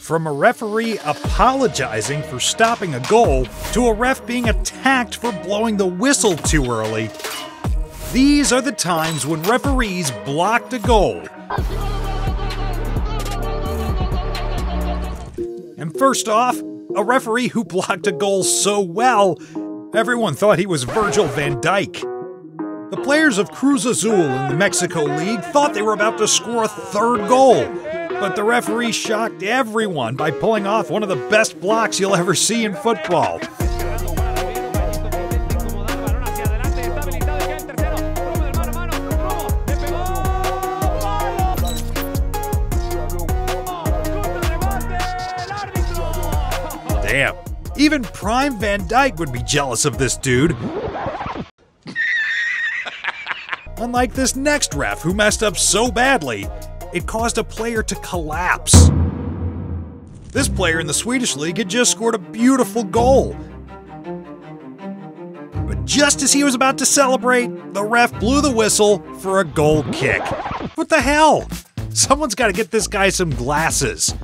From a referee apologizing for stopping a goal to a ref being attacked for blowing the whistle too early, these are the times when referees blocked a goal. And first off, a referee who blocked a goal so well, everyone thought he was Virgil van Dijk. The players of Cruz Azul in the Mexico League thought they were about to score a third goal, but the referee shocked everyone by pulling off one of the best blocks you'll ever see in football. Damn, even prime Van Dijk would be jealous of this dude. Unlike this next ref who messed up so badly, it caused a player to collapse. This player in the Swedish league had just scored a beautiful goal. But just as he was about to celebrate, the ref blew the whistle for a goal kick. What the hell? Someone's got to get this guy some glasses.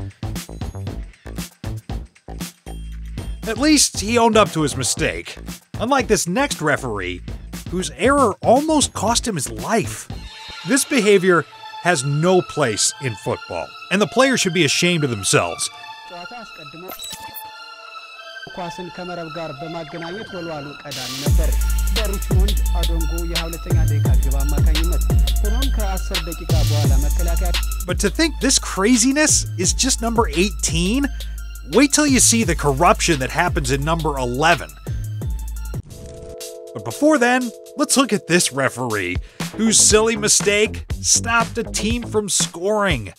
At least he owned up to his mistake, unlike this next referee, whose error almost cost him his life. This behavior has no place in football, and the players should be ashamed of themselves. But to think this craziness is just number 18? Wait till you see the corruption that happens in number 11. But before then, let's look at this referee, whose silly mistake stopped a team from scoring.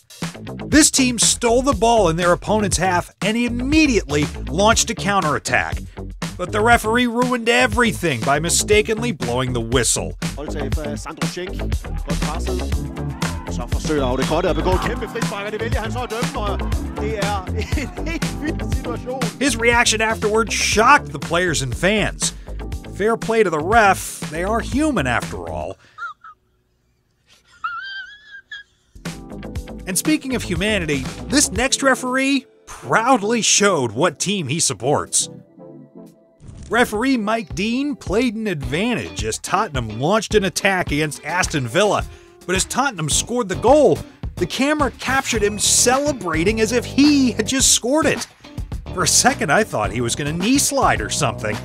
This team stole the ball in their opponent's half and immediately launched a counterattack. But the referee ruined everything by mistakenly blowing the whistle. Så forsøger Audekottet at begå et kæmpe frispark, og det vælger han så at dømme, og det er en helt vild situation. His reaction afterwards shocked the players and fans. Fair play to the ref, they are human after all. And speaking of humanity, this next referee proudly showed what team he supports. Referee Mike Dean played an advantage as Tottenham launched an attack against Aston Villa. But as Tottenham scored the goal, the camera captured him celebrating as if he had just scored it. For a second, I thought he was going to knee slide or something.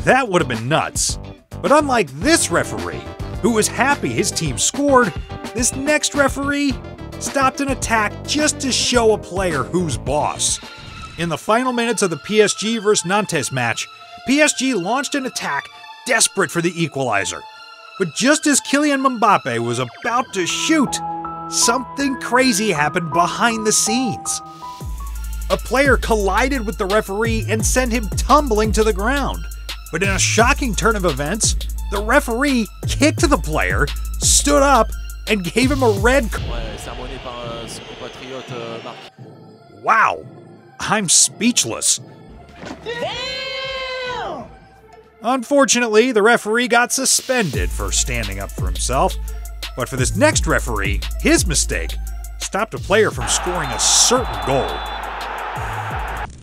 That would have been nuts. But unlike this referee, who was happy his team scored, this next referee stopped an attack just to show a player who's boss. In the final minutes of the PSG vs Nantes match, PSG launched an attack desperate for the equalizer. But just as Kylian Mbappe was about to shoot, something crazy happened behind the scenes. A player collided with the referee and sent him tumbling to the ground. But in a shocking turn of events, the referee kicked the player, stood up, and gave him a red card. Wow, I'm speechless. Unfortunately, the referee got suspended for standing up for himself. But for this next referee, his mistake stopped a player from scoring a certain goal.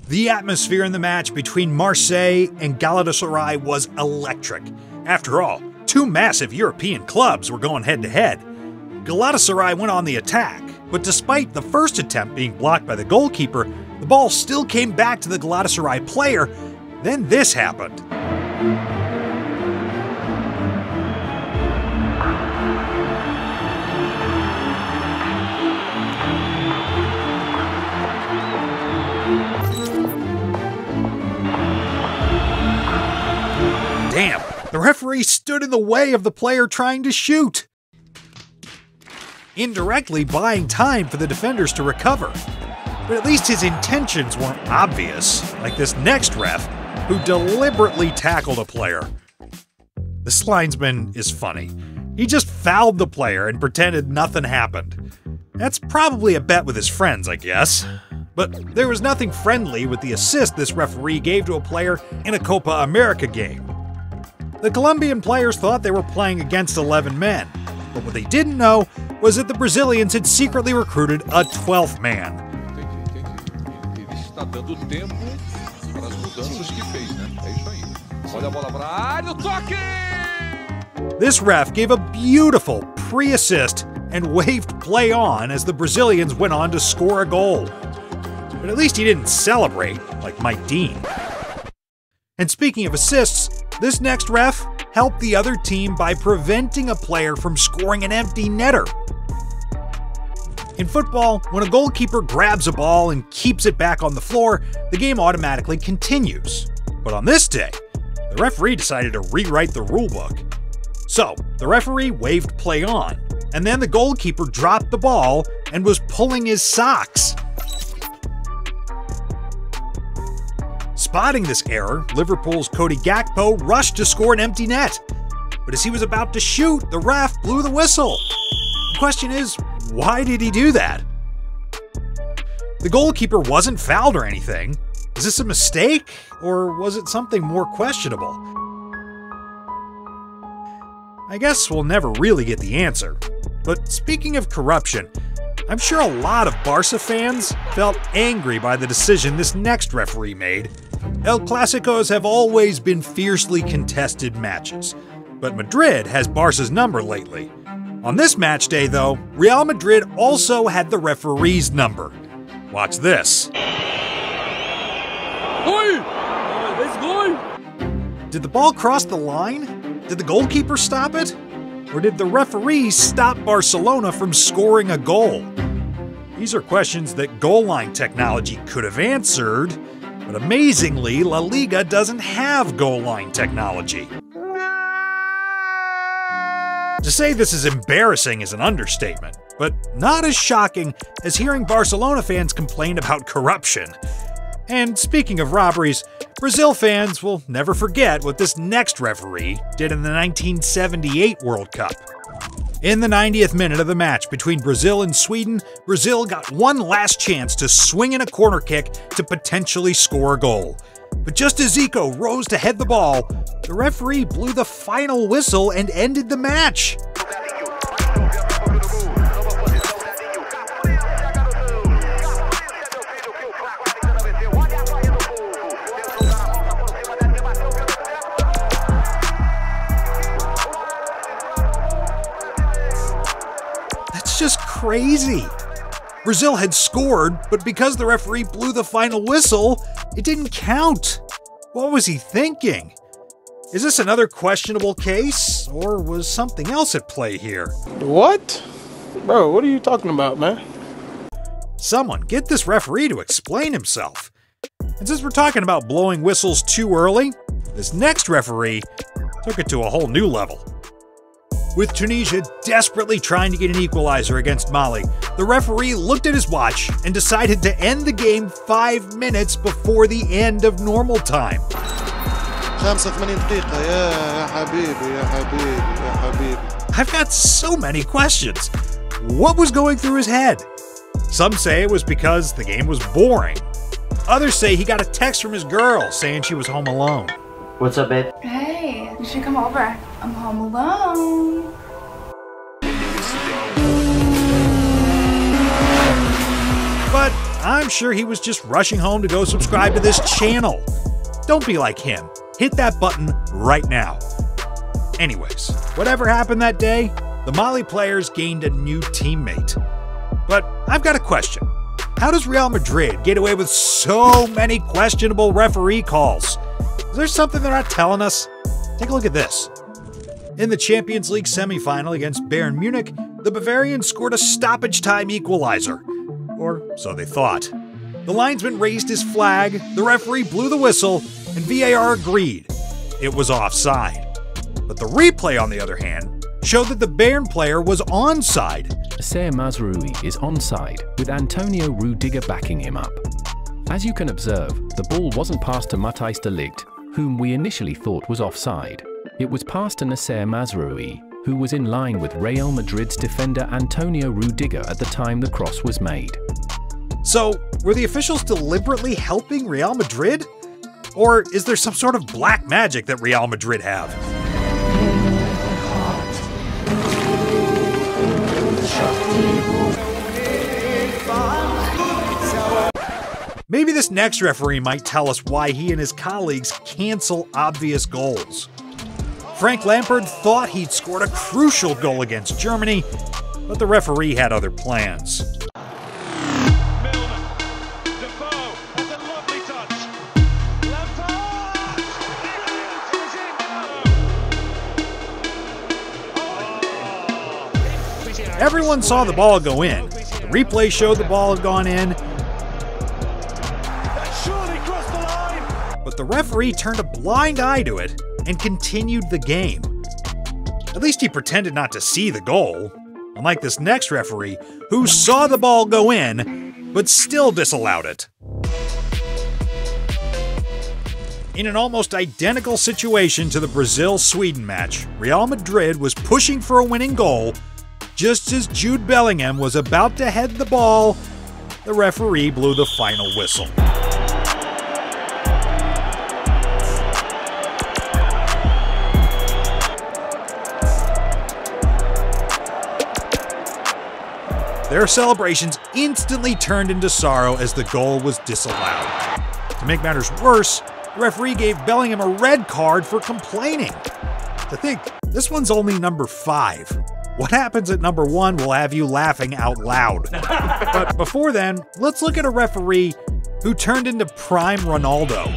The atmosphere in the match between Marseille and Galatasaray was electric. After all, two massive European clubs were going head-to-head. Galatasaray went on the attack, but despite the first attempt being blocked by the goalkeeper, the ball still came back to the Galatasaray player. Then this happened. Damn, the referee stood in the way of the player trying to shoot, indirectly buying time for the defenders to recover. But at least his intentions weren't obvious, like this next ref, who deliberately tackled a player. This linesman is funny. He just fouled the player and pretended nothing happened. That's probably a bet with his friends, I guess. But there was nothing friendly with the assist this referee gave to a player in a Copa America game. The Colombian players thought they were playing against 11 men, but what they didn't know was that the Brazilians had secretly recruited a 12th man. tá dando tempo para as mudanças que fez, né? É isso aí. Olha a bola para a área, o toque! This ref gave a beautiful pre-assist and waved play on as the Brazilians went on to score a goal. But at least he didn't celebrate like Mike Dean. And speaking of assists, this next ref helped the other team by preventing a player from scoring an empty netter. In football, when a goalkeeper grabs a ball and keeps it back on the floor, the game automatically continues. But on this day, the referee decided to rewrite the rulebook. So, the referee waved play on, and then the goalkeeper dropped the ball and was pulling his socks. Spotting this error, Liverpool's Cody Gakpo rushed to score an empty net. But as he was about to shoot, the ref blew the whistle. The question is, why did he do that? The goalkeeper wasn't fouled or anything. Is this a mistake, or was it something more questionable? I guess we'll never really get the answer. But speaking of corruption, I'm sure a lot of Barca fans felt angry by the decision this next referee made. El Clásicos have always been fiercely contested matches, but Madrid has Barca's number lately. On this match day, though, Real Madrid also had the referee's number. Watch this. Did the ball cross the line? Did the goalkeeper stop it? Or did the referee stop Barcelona from scoring a goal? These are questions that goal line technology could have answered, but amazingly, La Liga doesn't have goal line technology. To say this is embarrassing is an understatement, but not as shocking as hearing Barcelona fans complain about corruption. And speaking of robberies, Brazil fans will never forget what this next referee did in the 1978 World Cup. In the 90th minute of the match between Brazil and Sweden, Brazil got one last chance to swing in a corner kick to potentially score a goal. But just as Zico rose to head the ball, the referee blew the final whistle and ended the match. That's just crazy. Brazil had scored, but because the referee blew the final whistle, it didn't count. What was he thinking? Is this another questionable case, or was something else at play here? What? Bro, what are you talking about, man? Someone get this referee to explain himself. And since we're talking about blowing whistles too early, this next referee took it to a whole new level. With Tunisia desperately trying to get an equalizer against Mali, the referee looked at his watch and decided to end the game 5 minutes before the end of normal time. 85 دقيقة يا حبيبي يا حبيبي يا حبيبي. I've got so many questions. What was going through his head? Some say it was because the game was boring. Others say he got a text from his girl saying she was home alone. What's up, babe? Hey, you should come over. I'm home alone. But I'm sure he was just rushing home to go subscribe to this channel. Don't be like him. Hit that button right now. Anyways, whatever happened that day, the Mali players gained a new teammate. But I've got a question. How does Real Madrid get away with so many questionable referee calls? Is there something they're not telling us? Take a look at this. In the Champions League semifinal against Bayern Munich, the Bavarians scored a stoppage time equalizer. Or so they thought. The linesman raised his flag, the referee blew the whistle, and VAR agreed. It was offside. But the replay, on the other hand, showed that the Bayern player was onside. Nasser Mazraoui is onside, with Antonio Rudiger backing him up. As you can observe, the ball wasn't passed to Matthijs de Ligt, whom we initially thought was offside. It was passed to Nasser Mazraoui, who was in line with Real Madrid's defender Antonio Rudiger at the time the cross was made. So, were the officials deliberately helping Real Madrid? Or is there some sort of black magic that Real Madrid have? Maybe this next referee might tell us why he and his colleagues cancel obvious goals. Frank Lampard thought he'd scored a crucial goal against Germany, but the referee had other plans. Everyone saw the ball go in. The replay showed the ball had gone in. But the referee turned a blind eye to it and continued the game. At least he pretended not to see the goal, unlike this next referee who saw the ball go in but still disallowed it. In an almost identical situation to the Brazil-Sweden match, Real Madrid was pushing for a winning goal. Just as Jude Bellingham was about to head the ball, the referee blew the final whistle. Their celebrations instantly turned into sorrow as the goal was disallowed. To make matters worse, the referee gave Bellingham a red card for complaining. To think, this one's only number 5. What happens at number 1 will have you laughing out loud. But before then, let's look at a referee who turned into prime Ronaldo.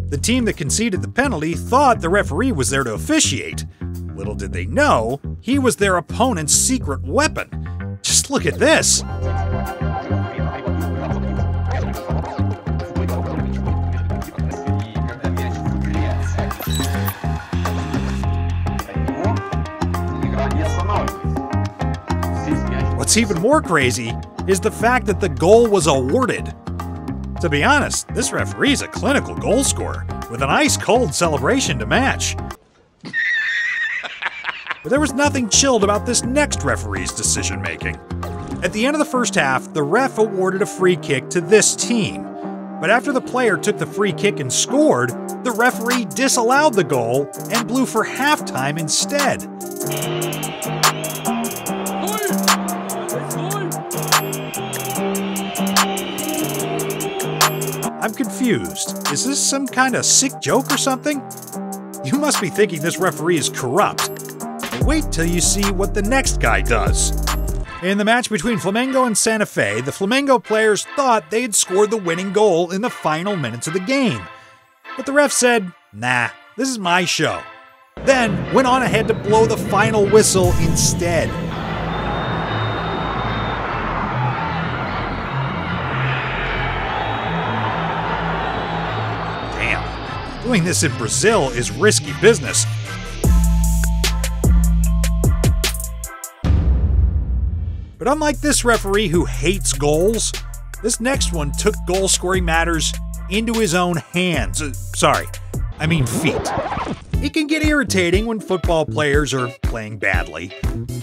The team that conceded the penalty thought the referee was there to officiate. Little did they know, he was their opponent's secret weapon. Just look at this. What's even more crazy is the fact that the goal was awarded. To be honest, this referee's a clinical goal scorer, with an ice-cold celebration to match. But there was nothing chilled about this next referee's decision-making. At the end of the first half, the ref awarded a free kick to this team. But after the player took the free kick and scored, the referee disallowed the goal and blew for halftime instead. I'm confused. Is this some kind of sick joke or something? You must be thinking this referee is corrupt. But wait till you see what the next guy does. In the match between Flamengo and Santa Fe, the Flamengo players thought they had scored the winning goal in the final minutes of the game. But the ref said, "Nah, this is my show." Then went on ahead to blow the final whistle instead. Doing this in Brazil is risky business. But unlike this referee who hates goals, this next one took goal-scoring matters into his own hands. Feet. It can get irritating when football players are playing badly.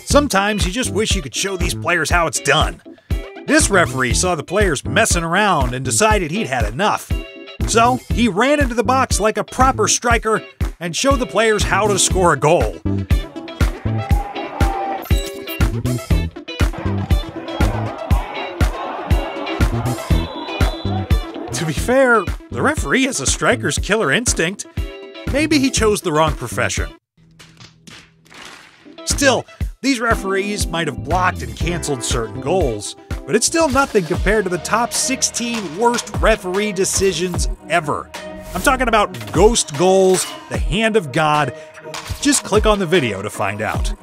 Sometimes you just wish you could show these players how it's done. This referee saw the players messing around and decided he'd had enough. So, he ran into the box like a proper striker and showed the players how to score a goal. To be fair, the referee has a striker's killer instinct. Maybe he chose the wrong profession. Still, these referees might have blocked and canceled certain goals, but it's still nothing compared to the top 16 worst referee decisions ever. I'm talking about ghost goals, the hand of God. Just click on the video to find out.